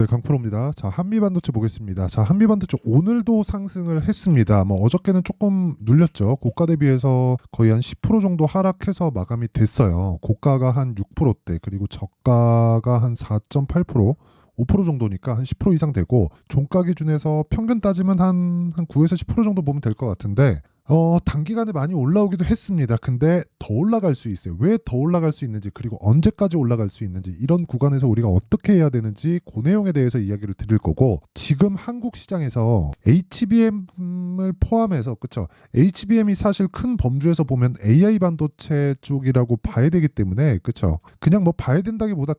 네, 강프로입니다. 자, 한미반도체 보겠습니다. 자, 한미반도체 오늘도 상승을 했습니다. 어저께는 조금 눌렸죠. 고가 대비해서 거의 한 10% 정도 하락해서 마감이 됐어요. 고가가 한 6%대, 그리고 저가가 한 4.8%, 5% 정도니까 한 10% 이상 되고, 종가 기준에서 평균 따지면 한 9에서 10% 정도 보면 될 것 같은데, 단기간에 많이 올라오기도 했습니다. 근데 더 올라갈 수 있어요. 왜 더 올라갈 수 있는지, 그리고 언제까지 올라갈 수 있는지, 이런 구간에서 우리가 어떻게 해야 되는지 그 내용에 대해서 이야기를 드릴 거고, 지금 한국 시장에서 HBM을 포함해서, 그쵸? HBM이 사실 큰 범주에서 보면 AI 반도체 쪽이라고 봐야 되기 때문에, 그쵸? 그냥 뭐 봐야 된다기보다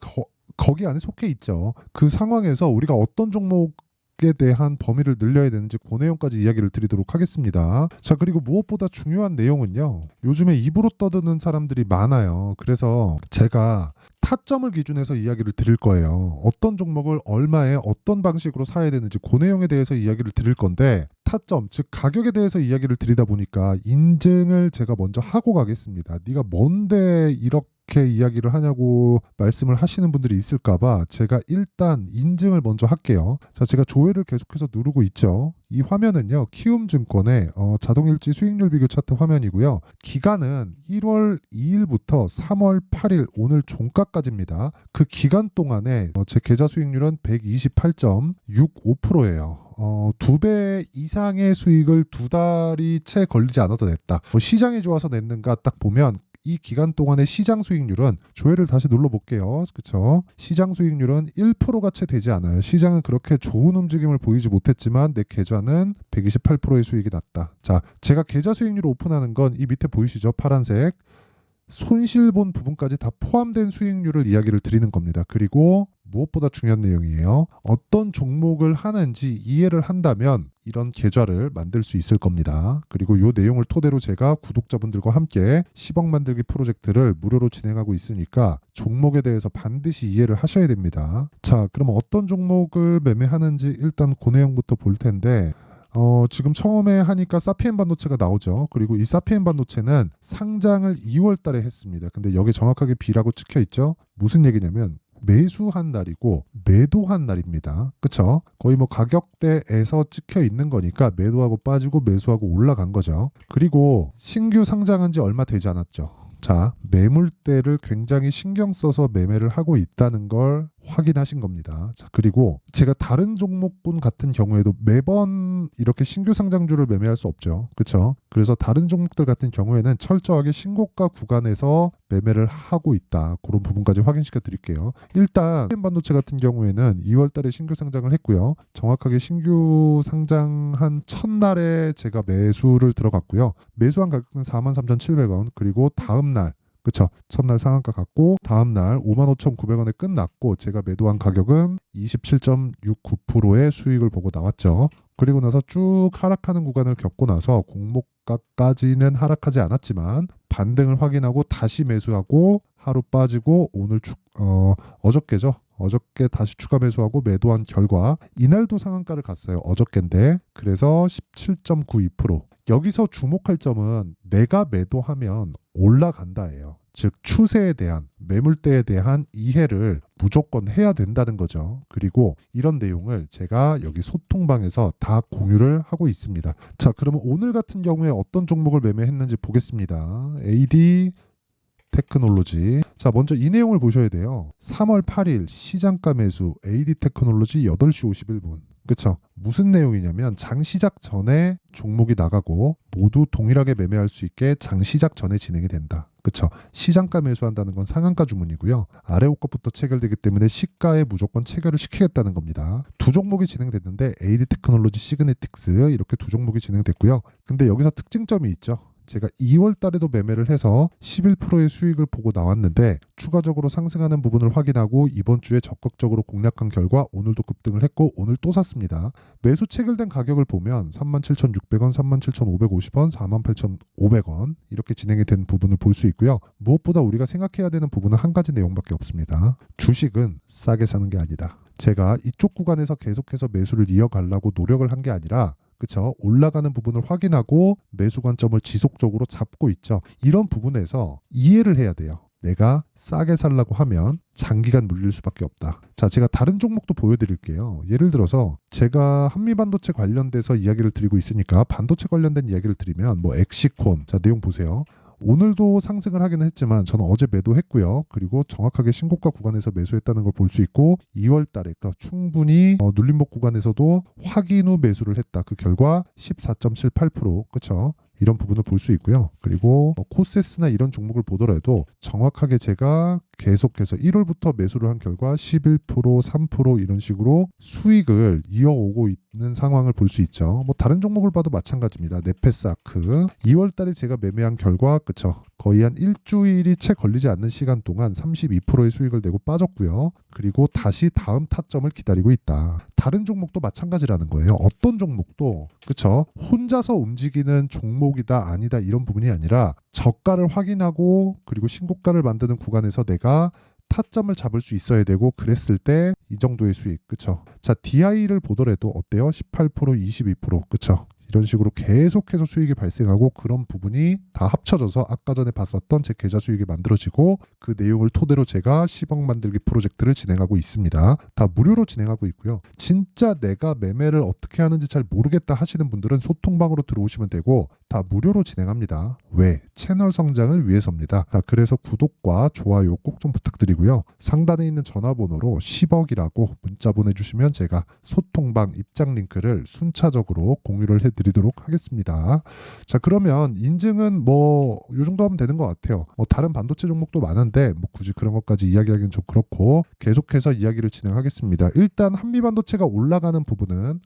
거기 안에 속해 있죠. 그 상황에서 우리가 어떤 종목에 대한 범위를 늘려야 되는지 그 내용까지 이야기를 드리도록 하겠습니다. 자, 그리고 무엇보다 중요한 내용은요. 요즘에 입으로 떠드는 사람들이 많아요. 그래서 제가 타점을 기준해서 이야기를 드릴 거예요. 어떤 종목을 얼마에 어떤 방식으로 사야 되는지 그 내용에 대해서 이야기를 드릴 건데, 타점, 즉 가격에 대해서 이야기를 드리다 보니까 인증을 제가 먼저 하고 가겠습니다. 네가 뭔데 이렇게 이야기를 하냐고 말씀을 하시는 분들이 있을까봐 제가 일단 인증을 먼저 할게요. 자, 제가 조회를 계속해서 누르고 있죠. 이 화면은요, 키움증권의 자동일지 수익률 비교 차트 화면이고요. 기간은 1월 2일부터 3월 8일 오늘 종가까지입니다. 그 기간 동안에 제 계좌 수익률은 128.65%예요. 2배 이상의 수익을 2달이 채 걸리지 않아도 냈다. 시장이 좋아서 냈는가 딱 보면 이 기간 동안의 시장 수익률은, 조회를 다시 눌러볼게요. 그쵸? 시장 수익률은 1%가 채 되지 않아요. 시장은 그렇게 좋은 움직임을 보이지 못했지만 내 계좌는 128%의 수익이 났다. 자, 제가 계좌 수익률을 오픈하는 건 이 밑에 보이시죠? 파란색. 손실본 부분까지 다 포함된 수익률을 이야기를 드리는 겁니다. 그리고 무엇보다 중요한 내용이에요. 어떤 종목을 하는지 이해를 한다면 이런 계좌를 만들 수 있을 겁니다. 그리고 이 내용을 토대로 제가 구독자분들과 함께 10억 만들기 프로젝트를 무료로 진행하고 있으니까 종목에 대해서 반드시 이해를 하셔야 됩니다. 자, 그럼 어떤 종목을 매매하는지 일단 그 내용부터 볼 텐데, 지금 처음에 하니까 사피엔 반도체가 나오죠. 그리고 이 사피엔 반도체는 상장을 2월 달에 했습니다. 근데 여기 정확하게 B라고 찍혀 있죠. 무슨 얘기냐면 매수한 날이고 매도한 날입니다. 그쵸? 거의 뭐 가격대에서 찍혀 있는 거니까 매도하고 빠지고 매수하고 올라간 거죠. 그리고 신규 상장한 지 얼마 되지 않았죠. 자, 매물대를 굉장히 신경 써서 매매를 하고 있다는 걸 확인하신 겁니다. 자, 그리고 제가 다른 종목군 같은 경우에도 매번 이렇게 신규 상장주를 매매할 수 없죠. 그렇죠? 그래서 다른 종목들 같은 경우에는 철저하게 신고가 구간에서 매매를 하고 있다. 그런 부분까지 확인시켜 드릴게요. 일단 반도체 같은 경우에는 2월 달에 신규 상장을 했고요. 정확하게 신규 상장한 첫날에 제가 매수를 들어갔고요. 매수한 가격은 43,700원. 그리고 다음 날, 그쵸? 첫날 상한가 갔고 다음날 55,900원에 끝났고, 제가 매도한 가격은 27.69%의 수익을 보고 나왔죠. 그리고 나서 쭉 하락하는 구간을 겪고 나서 공모가까지는 하락하지 않았지만 반등을 확인하고 다시 매수하고 하루 빠지고 오늘 어저께죠. 어저께 다시 추가 매수하고 매도한 결과 이날도 상한가를 갔어요. 어저께인데. 그래서 17.92%. 여기서 주목할 점은 내가 매도하면 올라간다예요. 즉 추세에 대한, 매물대에 대한 이해를 무조건 해야 된다는 거죠. 그리고 이런 내용을 제가 여기 소통방에서 다 공유를 하고 있습니다. 자, 그러면 오늘 같은 경우에 어떤 종목을 매매했는지 보겠습니다. AD 테크놀로지. 자, 먼저 이 내용을 보셔야 돼요. 3월 8일 시장가 매수 AD 테크놀로지 8시 51분. 그쵸? 무슨 내용이냐면 장 시작 전에 종목이 나가고 모두 동일하게 매매할 수 있게 장 시작 전에 진행이 된다. 그쵸? 시장가 매수한다는 건 상한가 주문이고요. 아래 옷값부터 체결되기 때문에 시가에 무조건 체결을 시키겠다는 겁니다. 두 종목이 진행됐는데 AD 테크놀로지, 시그네틱스 이렇게 두 종목이 진행됐고요. 근데 여기서 특징점이 있죠. 제가 2월 달에도 매매를 해서 11%의 수익을 보고 나왔는데 추가적으로 상승하는 부분을 확인하고 이번 주에 적극적으로 공략한 결과 오늘도 급등을 했고 오늘 또 샀습니다. 매수 체결된 가격을 보면 37,600원, 37,550원, 48,500원 이렇게 진행이 된 부분을 볼 수 있고요. 무엇보다 우리가 생각해야 되는 부분은 한 가지 내용밖에 없습니다. 주식은 싸게 사는 게 아니다. 제가 이쪽 구간에서 계속해서 매수를 이어가려고 노력을 한 게 아니라, 그쵸? 올라가는 부분을 확인하고 매수 관점을 지속적으로 잡고 있죠. 이런 부분에서 이해를 해야 돼요. 내가 싸게 살라고 하면 장기간 물릴 수밖에 없다. 자, 제가 다른 종목도 보여드릴게요. 예를 들어서 제가 한미반도체 관련돼서 이야기를 드리고 있으니까 반도체 관련된 이야기를 드리면 뭐 엑시콘, 자 내용 보세요. 오늘도 상승을 하기는 했지만 저는 어제 매도했고요. 그리고 정확하게 신고가 구간에서 매수했다는 걸 볼 수 있고 2월 달에 그러니까 충분히 눌림목 구간에서도 확인 후 매수를 했다. 그 결과 14.78% 그렇죠? 이런 부분을 볼 수 있고요. 그리고 코세스나 이런 종목을 보더라도 정확하게 제가 계속해서 1월부터 매수를 한 결과 11%, 3% 이런 식으로 수익을 이어오고 있는 상황을 볼 수 있죠. 뭐 다른 종목을 봐도 마찬가지입니다. 네페사크 2월 달에 제가 매매한 결과 그쵸? 거의 한 일주일이 채 걸리지 않는 시간 동안 32%의 수익을 내고 빠졌고요. 그리고 다시 다음 타점을 기다리고 있다. 다른 종목도 마찬가지라는 거예요. 어떤 종목도 그쵸? 혼자서 움직이는 종목이다 아니다 이런 부분이 아니라 저가를 확인하고 그리고 신고가를 만드는 구간에서 내가 타점을 잡을 수 있어야 되고 그랬을 때 이 정도의 수익 그쵸? 자 DI를 보더라도 어때요? 18%, 22% 그쵸? 이런 식으로 계속해서 수익이 발생하고 그런 부분이 다 합쳐져서 아까 전에 봤었던 제 계좌 수익이 만들어지고 그 내용을 토대로 제가 10억 만들기 프로젝트를 진행하고 있습니다. 다 무료로 진행하고 있고요. 진짜 내가 매매를 어떻게 하는지 잘 모르겠다 하시는 분들은 소통방으로 들어오시면 되고 다 무료로 진행합니다. 왜? 채널 성장을 위해서입니다. 자, 그래서 구독과 좋아요 꼭 좀 부탁드리고요. 상단에 있는 전화번호로 10억이라고 문자 보내주시면 제가 소통방 입장 링크를 순차적으로 공유를 해드리도록 하겠습니다. 자 그러면 인증은 뭐 이 정도 하면 되는 것 같아요. 다른 반도체 종목도 많은데 뭐 굳이 그런 것까지 이야기하기는 좀 그렇고 계속해서 이야기를 진행하겠습니다. 일단 한미반도체가 올라가는 부분은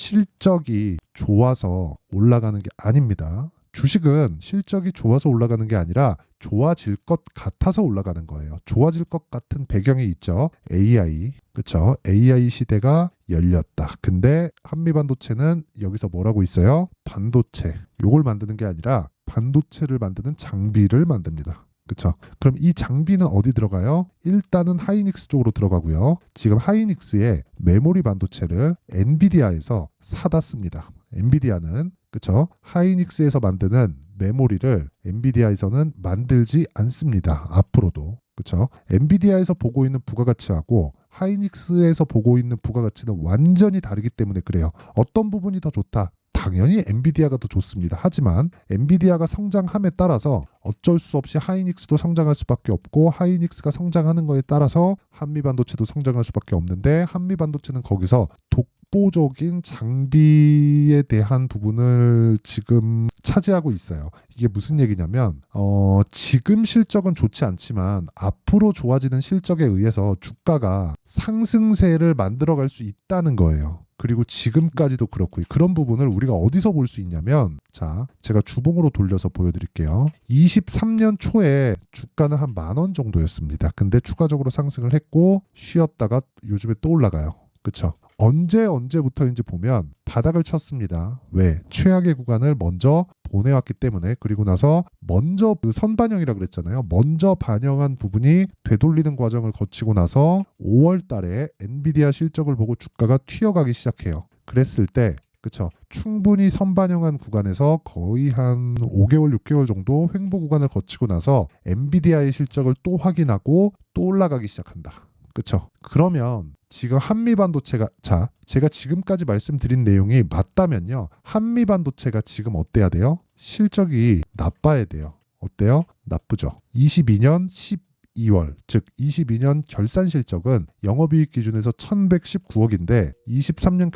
실적이 좋아서 올라가는 게 아닙니다. 주식은 실적이 좋아서 올라가는 게 아니라 좋아질 것 같아서 올라가는 거예요. 좋아질 것 같은 배경이 있죠. AI, 그렇죠? AI 시대가 열렸다. 근데 한미반도체는 여기서 뭐라고 있어요? 반도체. 요걸 만드는 게 아니라 반도체를 만드는 장비를 만듭니다. 그렇죠? 그럼 이 장비는 어디 들어가요? 일단은 하이닉스 쪽으로 들어가고요. 지금 하이닉스의 메모리 반도체를 엔비디아에서 사다 씁니다. 엔비디아는 그렇죠? 하이닉스에서 만드는 메모리를 엔비디아에서는 만들지 않습니다. 앞으로도. 그렇죠? 엔비디아에서 보고 있는 부가가치하고 하이닉스에서 보고 있는 부가가치는 완전히 다르기 때문에 그래요. 어떤 부분이 더 좋다? 당연히 엔비디아가 더 좋습니다. 하지만 엔비디아가 성장함에 따라서 어쩔 수 없이 하이닉스도 성장할 수밖에 없고 하이닉스가 성장하는 거에 따라서 한미반도체도 성장할 수밖에 없는데 한미반도체는 거기서 독보적인 장비에 대한 부분을 지금 차지하고 있어요. 이게 무슨 얘기냐면 지금 실적은 좋지 않지만 앞으로 좋아지는 실적에 의해서 주가가 상승세를 만들어갈 수 있다는 거예요. 그리고 지금까지도 그렇고 그런 부분을 우리가 어디서 볼 수 있냐면 자 제가 주봉으로 돌려서 보여드릴게요. 23년 초에 주가는 한 10,000원 정도였습니다. 근데 추가적으로 상승을 했고 쉬었다가 요즘에 또 올라가요. 그쵸? 언제부터인지 보면 바닥을 쳤습니다. 왜? 최악의 구간을 먼저 보내왔기 때문에 그리고 나서 먼저 그 선반영이라 그랬잖아요. 먼저 반영한 부분이 되돌리는 과정을 거치고 나서 5월 달에 엔비디아 실적을 보고 주가가 튀어가기 시작해요. 그랬을 때 그쵸? 충분히 선반영한 구간에서 거의 한 5개월, 6개월 정도 횡보 구간을 거치고 나서 엔비디아의 실적을 또 확인하고 또 올라가기 시작한다. 그쵸? 그러면 지금 한미반도체가 자 제가 지금까지 말씀드린 내용이 맞다면요. 한미반도체가 지금 어때야 돼요? 실적이 나빠야 돼요. 어때요? 나쁘죠. 22년 12월 즉 22년 결산 실적은 영업이익 기준에서 1119억인데 23년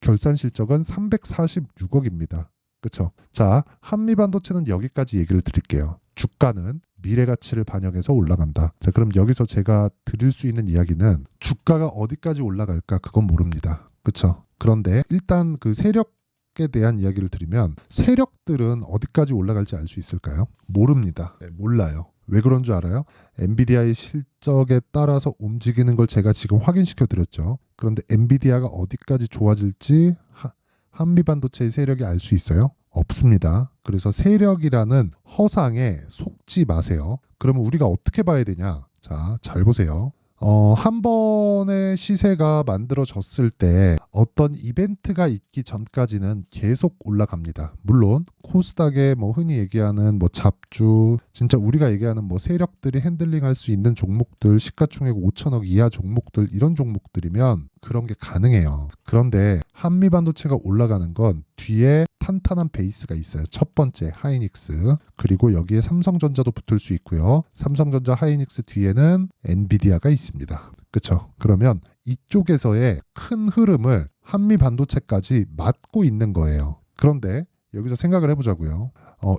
결산 실적은 346억입니다. 그렇죠? 자, 한미반도체는 여기까지 얘기를 드릴게요. 주가는 미래 가치를 반영해서 올라간다. 자, 그럼 여기서 제가 드릴 수 있는 이야기는 주가가 어디까지 올라갈까 그건 모릅니다. 그렇죠? 그런데 일단 그 세력에 대한 이야기를 드리면 세력들은 어디까지 올라갈지 알 수 있을까요? 모릅니다. 네, 몰라요. 왜 그런 줄 알아요? 엔비디아의 실적에 따라서 움직이는 걸 제가 지금 확인시켜 드렸죠. 그런데 엔비디아가 어디까지 좋아질지 한미반도체의 세력이 알 수 있어요? 없습니다. 그래서 세력이라는 허상에 속지 마세요. 그러면 우리가 어떻게 봐야 되냐? 자, 잘 보세요. 한 번의 시세가 만들어졌을 때 어떤 이벤트가 있기 전까지는 계속 올라갑니다. 물론 코스닥에 뭐 흔히 얘기하는 뭐 잡주, 진짜 우리가 얘기하는 뭐 세력들이 핸들링할 수 있는 종목들, 시가총액 5천억 이하 종목들, 이런 종목들이면 그런 게 가능해요. 그런데 한미반도체가 올라가는 건 뒤에 탄탄한 베이스가 있어요. 첫 번째 하이닉스, 그리고 여기에 삼성전자도 붙을 수 있고요. 삼성전자, 하이닉스 뒤에는 엔비디아가 있습니다. 그렇죠? 그러면 이쪽에서의 큰 흐름을 한미반도체까지 맡고 있는 거예요. 그런데 여기서 생각을 해보자고요.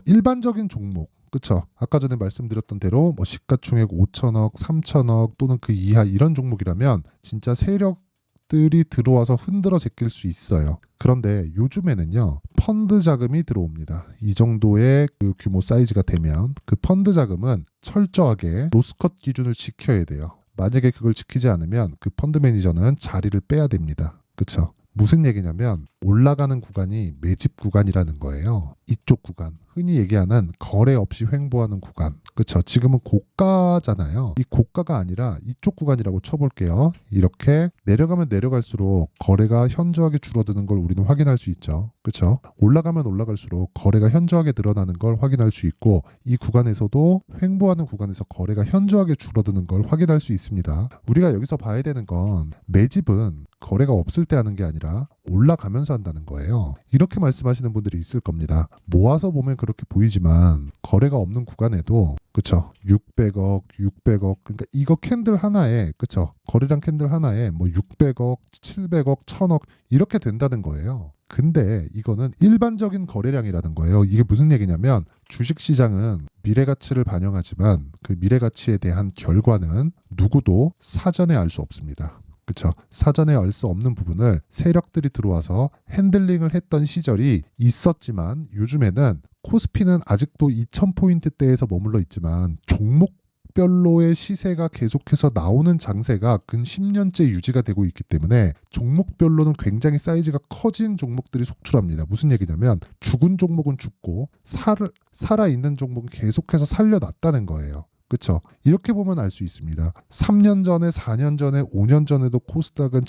일반적인 종목, 그쵸? 아까 전에 말씀드렸던 대로 뭐 시가총액 5천억, 3천억 또는 그 이하 이런 종목이라면 진짜 세력들이 들어와서 흔들어 제낄 수 있어요. 그런데 요즘에는요, 펀드 자금이 들어옵니다. 이 정도의 그 규모 사이즈가 되면 그 펀드 자금은 철저하게 로스컷 기준을 지켜야 돼요. 만약에 그걸 지키지 않으면 그 펀드 매니저는 자리를 빼야 됩니다. 그쵸? 무슨 얘기냐면 올라가는 구간이 매집 구간이라는 거예요. 이쪽 구간, 흔히 얘기하는 거래 없이 횡보하는 구간. 그쵸? 지금은 고가잖아요. 이 고가가 아니라 이쪽 구간이라고 쳐볼게요. 이렇게 내려가면 내려갈수록 거래가 현저하게 줄어드는 걸 우리는 확인할 수 있죠. 그쵸? 올라가면 올라갈수록 거래가 현저하게 늘어나는 걸 확인할 수 있고, 이 구간에서도 횡보하는 구간에서 거래가 현저하게 줄어드는 걸 확인할 수 있습니다. 우리가 여기서 봐야 되는 건 매집은 거래가 없을 때 하는 게 아니라 올라가면서 한다는 거예요. 이렇게 말씀하시는 분들이 있을 겁니다. 모아서 보면 그렇게 보이지만 거래가 없는 구간에도, 그쵸? 600억, 600억, 그러니까 이거 캔들 하나에, 그쵸? 거래량 캔들 하나에 뭐 600억, 700억, 1000억 이렇게 된다는 거예요. 근데 이거는 일반적인 거래량이라는 거예요. 이게 무슨 얘기냐면 주식시장은 미래가치를 반영하지만 그 미래가치에 대한 결과는 누구도 사전에 알 수 없습니다. 그쵸? 사전에 알 수 없는 부분을 세력들이 들어와서 핸들링을 했던 시절이 있었지만, 요즘에는 코스피는 아직도 2000포인트대에서 머물러 있지만 종목별로의 시세가 계속해서 나오는 장세가 근 10년째 유지가 되고 있기 때문에 종목별로는 굉장히 사이즈가 커진 종목들이 속출합니다. 무슨 얘기냐면 죽은 종목은 죽고 살아있는 종목은 계속해서 살려놨다는 거예요. 그렇죠? 이렇게 보면 알 수 있습니다. 3년 전에, 4년 전에, 5년 전에도 코스닥은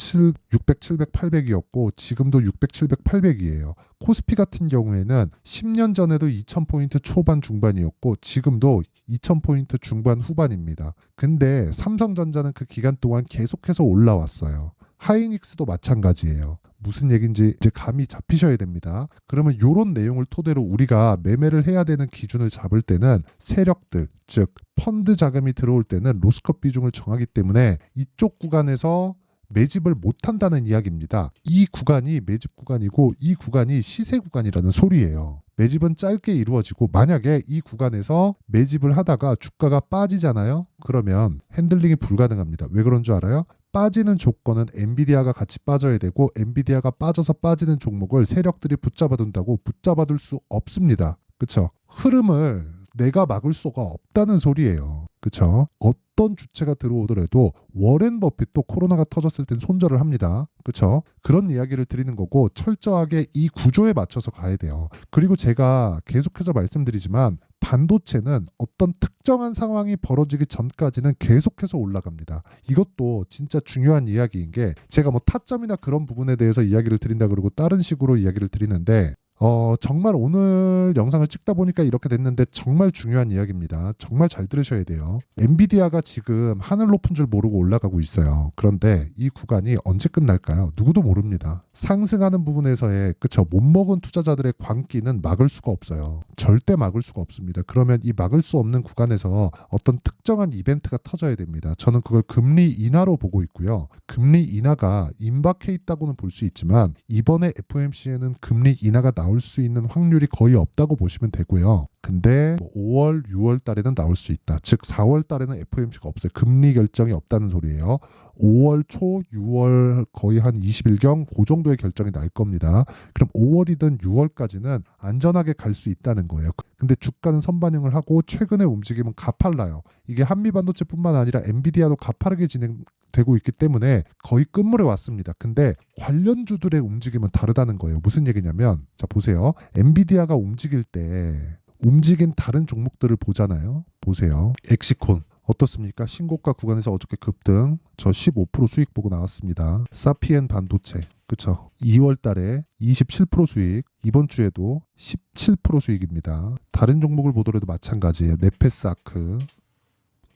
600, 700, 800이었고 지금도 600, 700, 800이에요. 코스피 같은 경우에는 10년 전에도 2000포인트 초반 중반이었고 지금도 2000포인트 중반 후반입니다. 근데 삼성전자는 그 기간 동안 계속해서 올라왔어요. 하이닉스도 마찬가지예요. 무슨 얘기인지 이제 감이 잡히셔야 됩니다. 그러면 이런 내용을 토대로 우리가 매매를 해야 되는 기준을 잡을 때는 세력들, 즉 펀드 자금이 들어올 때는 로스컷 비중을 정하기 때문에 이쪽 구간에서 매집을 못한다는 이야기입니다. 이 구간이 매집 구간이고 이 구간이 시세 구간이라는 소리예요. 매집은 짧게 이루어지고 만약에 이 구간에서 매집을 하다가 주가가 빠지잖아요. 그러면 핸들링이 불가능합니다. 왜 그런 줄 알아요? 빠지는 조건은 엔비디아가 같이 빠져야 되고 엔비디아가 빠져서 빠지는 종목을 세력들이 붙잡아둔다고 붙잡아둘 수 없습니다. 그쵸? 흐름을 내가 막을 수가 없다는 소리예요. 그쵸? 어떤 주체가 들어오더라도 워렌 버핏도 코로나가 터졌을 땐 손절을 합니다. 그쵸? 그런 이야기를 드리는 거고 철저하게 이 구조에 맞춰서 가야 돼요. 그리고 제가 계속해서 말씀드리지만 반도체는 어떤 특정한 상황이 벌어지기 전까지는 계속해서 올라갑니다. 이것도 진짜 중요한 이야기인 게 제가 뭐 타점이나 그런 부분에 대해서 이야기를 드린다 그러고 다른 식으로 이야기를 드리는데 정말 오늘 영상을 찍다 보니까 이렇게 됐는데 정말 중요한 이야기입니다. 정말 잘 들으셔야 돼요. 엔비디아가 지금 하늘 높은 줄 모르고 올라가고 있어요. 그런데 이 구간이 언제 끝날까요? 누구도 모릅니다. 상승하는 부분에서의 그쵸 못 먹은 투자자들의 광기는 막을 수가 없어요. 절대 막을 수가 없습니다. 그러면 이 막을 수 없는 구간에서 어떤 특정한 이벤트가 터져야 됩니다. 저는 그걸 금리 인하로 보고 있고요. 금리 인하가 임박해 있다고는 볼 수 있지만 이번에 FOMC에는 금리 인하가 나올 수 있는 확률이 거의 없다고 보시면 되고요. 근데 5월, 6월 달에는 나올 수 있다. 즉 4월 달에는 FOMC가 없어요. 금리 결정이 없다는 소리예요. 5월 초, 6월 거의 한 20일경 그 정도의 결정이 날 겁니다. 그럼 5월이든 6월까지는 안전하게 갈 수 있다는 거예요. 근데 주가는 선반영을 하고 최근의 움직임은 가팔라요. 이게 한미반도체뿐만 아니라 엔비디아도 가파르게 진행되고 있기 때문에 거의 끝물에 왔습니다. 근데 관련주들의 움직임은 다르다는 거예요. 무슨 얘기냐면 자 보세요. 엔비디아가 움직일 때 움직인 다른 종목들을 보잖아요. 보세요. 엑시콘 어떻습니까? 신고가 구간에서 어저께 급등, 저 15% 수익 보고 나왔습니다. 사피엔 반도체, 그쵸? 2월 달에 27% 수익, 이번 주에도 17% 수익입니다. 다른 종목을 보더라도 마찬가지예요. 네페스아크.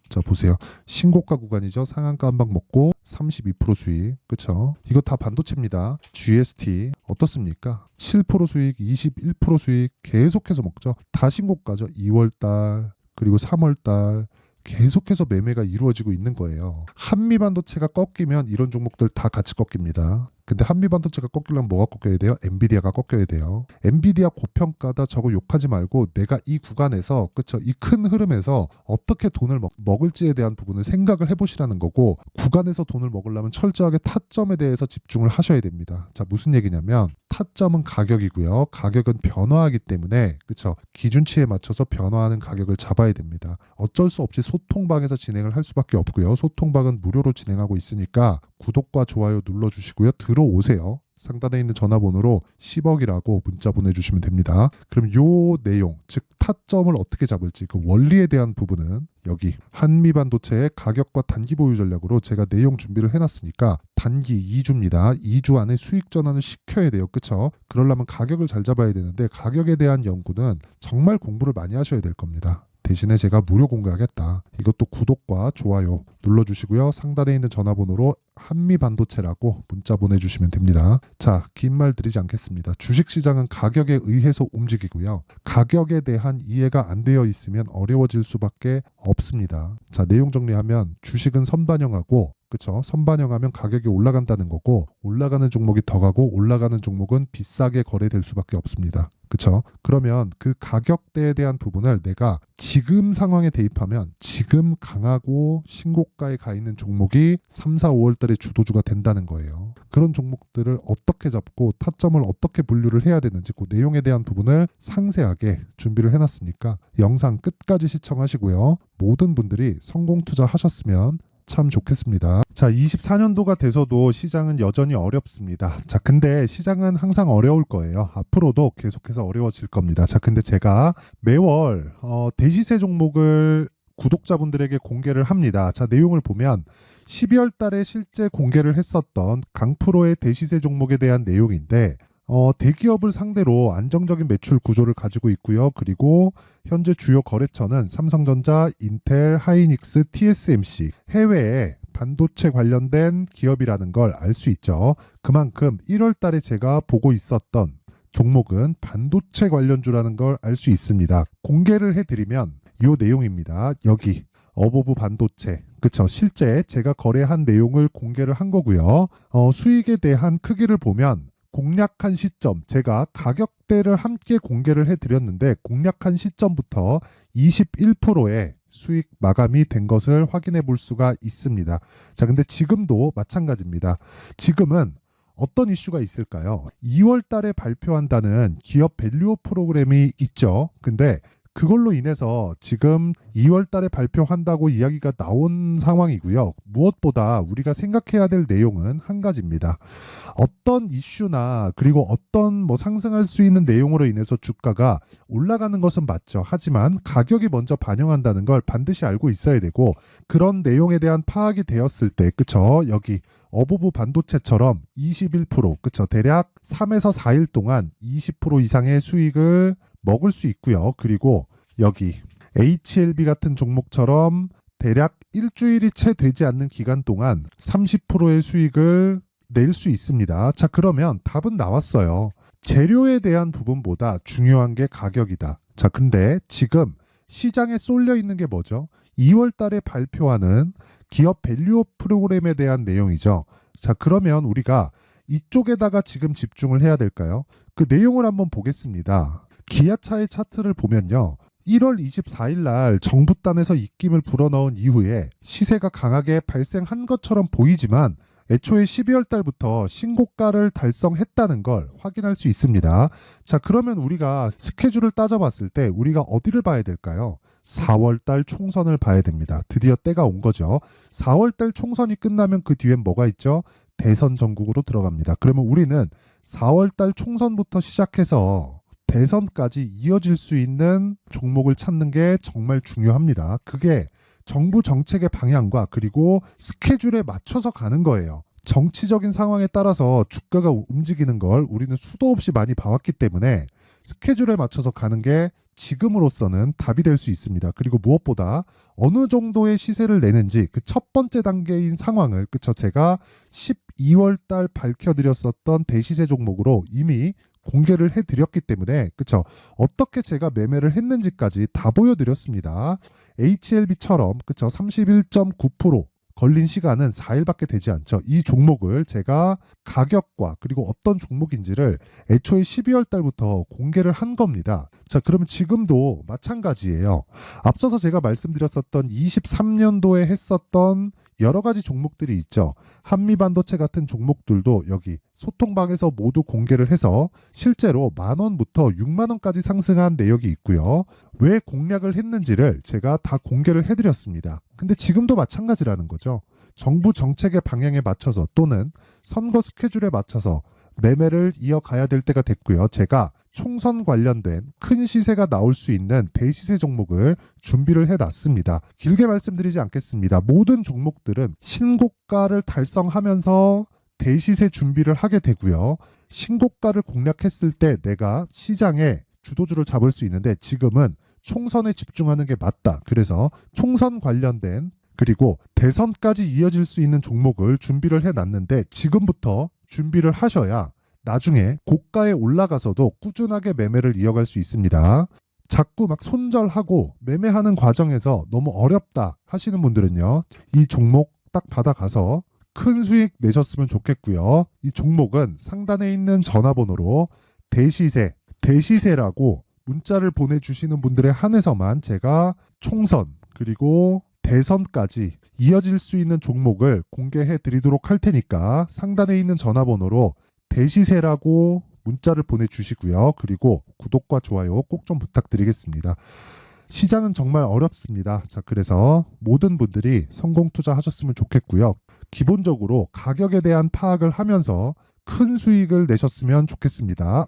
자, 보세요. 신고가 구간이죠. 상한가 한 방 먹고 32% 수익. 그쵸? 이거 다 반도체입니다. GST 어떻습니까? 7% 수익, 21% 수익 계속해서 먹죠. 다 신고가죠. 2월 달, 그리고 3월 달 계속해서 매매가 이루어지고 있는 거예요. 한미반도체가 꺾이면 이런 종목들 다 같이 꺾입니다. 근데 한미반도체가 꺾이려면 뭐가 꺾여야 돼요? 엔비디아가 꺾여야 돼요. 엔비디아 고평가다 저거 욕하지 말고 내가 이 구간에서, 그쵸? 이 큰 흐름에서 어떻게 돈을 먹을지에 대한 부분을 생각을 해보시라는 거고, 구간에서 돈을 먹으려면 철저하게 타점에 대해서 집중을 하셔야 됩니다. 자, 무슨 얘기냐면 타점은 가격이고요. 가격은 변화하기 때문에, 그쵸? 기준치에 맞춰서 변화하는 가격을 잡아야 됩니다. 어쩔 수 없이 소통방에서 진행을 할 수밖에 없고요. 소통방은 무료로 진행하고 있으니까 구독과 좋아요 눌러주시고요. 들어오세요. 상단에 있는 전화번호로 10억이라고 문자 보내주시면 됩니다. 그럼 요 내용, 즉 타점을 어떻게 잡을지 그 원리에 대한 부분은 여기 한미반도체의 가격과 단기 보유 전략으로 제가 내용 준비를 해놨으니까 단기 2주입니다. 2주 안에 수익 전환을 시켜야 돼요. 그쵸? 그러려면 가격을 잘 잡아야 되는데 가격에 대한 연구는 정말 공부를 많이 하셔야 될 겁니다. 대신에 제가 무료 공개하겠다. 이것도 구독과 좋아요 눌러주시고요. 상단에 있는 전화번호로 한미반도체라고 문자 보내주시면 됩니다. 자, 긴 말 드리지 않겠습니다. 주식시장은 가격에 의해서 움직이고요. 가격에 대한 이해가 안 되어 있으면 어려워질 수밖에 없습니다. 자, 내용 정리하면 주식은 선반영하고, 그쵸? 선반영하면 가격이 올라간다는 거고, 올라가는 종목이 더 가고 올라가는 종목은 비싸게 거래될 수밖에 없습니다. 그쵸? 그러면 그 가격대에 대한 부분을 내가 지금 상황에 대입하면 지금 강하고 신고가에 가 있는 종목이 3, 4, 5월 달에 주도주가 된다는 거예요. 그런 종목들을 어떻게 잡고 타점을 어떻게 분류를 해야 되는지 그 내용에 대한 부분을 상세하게 준비를 해놨으니까 영상 끝까지 시청하시고요. 모든 분들이 성공 투자하셨으면 참 좋겠습니다. 자, 24년도가 돼서도 시장은 여전히 어렵습니다. 자, 근데 시장은 항상 어려울 거예요. 앞으로도 계속해서 어려워질 겁니다. 자, 근데 제가 매월 대시세 종목을 구독자분들에게 공개를 합니다. 자, 내용을 보면 12월 달에 실제 공개를 했었던 강프로의 대시세 종목에 대한 내용인데 대기업을 상대로 안정적인 매출 구조를 가지고 있고요. 그리고 현재 주요 거래처는 삼성전자, 인텔, 하이닉스, TSMC, 해외에 반도체 관련된 기업이라는 걸 알 수 있죠. 그만큼 1월 달에 제가 보고 있었던 종목은 반도체 관련주라는 걸 알 수 있습니다. 공개를 해드리면 이 내용입니다. 여기 어보브 반도체, 그쵸? 실제 제가 거래한 내용을 공개를 한 거고요. 수익에 대한 크기를 보면 공략한 시점, 제가 가격대를 함께 공개를 해드렸는데 공략한 시점부터 21%의 수익 마감이 된 것을 확인해 볼 수가 있습니다. 자, 근데 지금도 마찬가지입니다. 지금은 어떤 이슈가 있을까요? 2월 달에 발표한다는 기업 밸류업 프로그램이 있죠. 근데 그걸로 인해서 지금 2월 달에 발표한다고 이야기가 나온 상황이고요. 무엇보다 우리가 생각해야 될 내용은 한 가지입니다. 어떤 이슈나 그리고 어떤 상승할 수 있는 내용으로 인해서 주가가 올라가는 것은 맞죠. 하지만 가격이 먼저 반영한다는 걸 반드시 알고 있어야 되고, 그런 내용에 대한 파악이 되었을 때, 그쵸? 여기 어보브 반도체처럼 21%, 그쵸? 대략 3에서 4일 동안 20% 이상의 수익을 먹을 수 있고요. 그리고 여기 HLB 같은 종목처럼 대략 일주일이 채 되지 않는 기간 동안 30%의 수익을 낼 수 있습니다. 자, 그러면 답은 나왔어요. 재료에 대한 부분보다 중요한 게 가격이다. 자, 근데 지금 시장에 쏠려 있는 게 뭐죠? 2월 달에 발표하는 기업 밸류업 프로그램에 대한 내용이죠. 자, 그러면 우리가 이쪽에다가 지금 집중을 해야 될까요? 그 내용을 한번 보겠습니다. 기아차의 차트를 보면요. 1월 24일 날 정부단에서 입김을 불어넣은 이후에 시세가 강하게 발생한 것처럼 보이지만 애초에 12월 달부터 신고가를 달성했다는 걸 확인할 수 있습니다. 자, 그러면 우리가 스케줄을 따져봤을 때 우리가 어디를 봐야 될까요? 4월 달 총선을 봐야 됩니다. 드디어 때가 온 거죠. 4월 달 총선이 끝나면 그 뒤엔 뭐가 있죠? 대선 전국으로 들어갑니다. 그러면 우리는 4월 달 총선부터 시작해서 대선까지 이어질 수 있는 종목을 찾는 게 정말 중요합니다. 그게 정부 정책의 방향과 그리고 스케줄에 맞춰서 가는 거예요. 정치적인 상황에 따라서 주가가 움직이는 걸 우리는 수도 없이 많이 봐왔기 때문에 스케줄에 맞춰서 가는 게 지금으로서는 답이 될 수 있습니다. 그리고 무엇보다 어느 정도의 시세를 내는지 그 첫 번째 단계인 상황을 그쵸 제가 12월 달 밝혀드렸었던 대시세 종목으로 이미 공개를 해드렸기 때문에 그쵸 어떻게 제가 매매를 했는지까지 다 보여드렸습니다. HLB처럼 그쵸 31.9% 걸린 시간은 4일밖에 되지 않죠. 이 종목을 제가 가격과 그리고 어떤 종목인지를 애초에 12월 달부터 공개를 한 겁니다. 자, 그러면 지금도 마찬가지예요. 앞서서 제가 말씀드렸었던 23년도에 했었던 여러 가지 종목들이 있죠. 한미반도체 같은 종목들도 여기 소통방에서 모두 공개를 해서 실제로 10,000원부터 60,000원까지 상승한 내역이 있고요. 왜 공략을 했는지를 제가 다 공개를 해드렸습니다. 근데 지금도 마찬가지라는 거죠. 정부 정책의 방향에 맞춰서 또는 선거 스케줄에 맞춰서 매매를 이어가야 될 때가 됐고요. 제가 총선 관련된 큰 시세가 나올 수 있는 대시세 종목을 준비를 해놨습니다. 길게 말씀드리지 않겠습니다. 모든 종목들은 신고가를 달성하면서 대시세 준비를 하게 되고요. 신고가를 공략했을 때 내가 시장에 주도주를 잡을 수 있는데 지금은 총선에 집중하는 게 맞다. 그래서 총선 관련된 그리고 대선까지 이어질 수 있는 종목을 준비를 해놨는데 지금부터 준비를 하셔야 나중에 고가에 올라가서도 꾸준하게 매매를 이어갈 수 있습니다. 자꾸 막 손절하고 매매하는 과정에서 너무 어렵다 하시는 분들은요. 이 종목 딱 받아가서 큰 수익 내셨으면 좋겠고요. 이 종목은 상단에 있는 전화번호로 대시세라고 문자를 보내주시는 분들에 한해서만 제가 총선 그리고 대선까지 이어질 수 있는 종목을 공개해 드리도록 할 테니까 상단에 있는 전화번호로 대시세라고 문자를 보내주시고요. 그리고 구독과 좋아요 꼭 좀 부탁드리겠습니다. 시장은 정말 어렵습니다. 자, 그래서 모든 분들이 성공 투자하셨으면 좋겠고요. 기본적으로 가격에 대한 파악을 하면서 큰 수익을 내셨으면 좋겠습니다.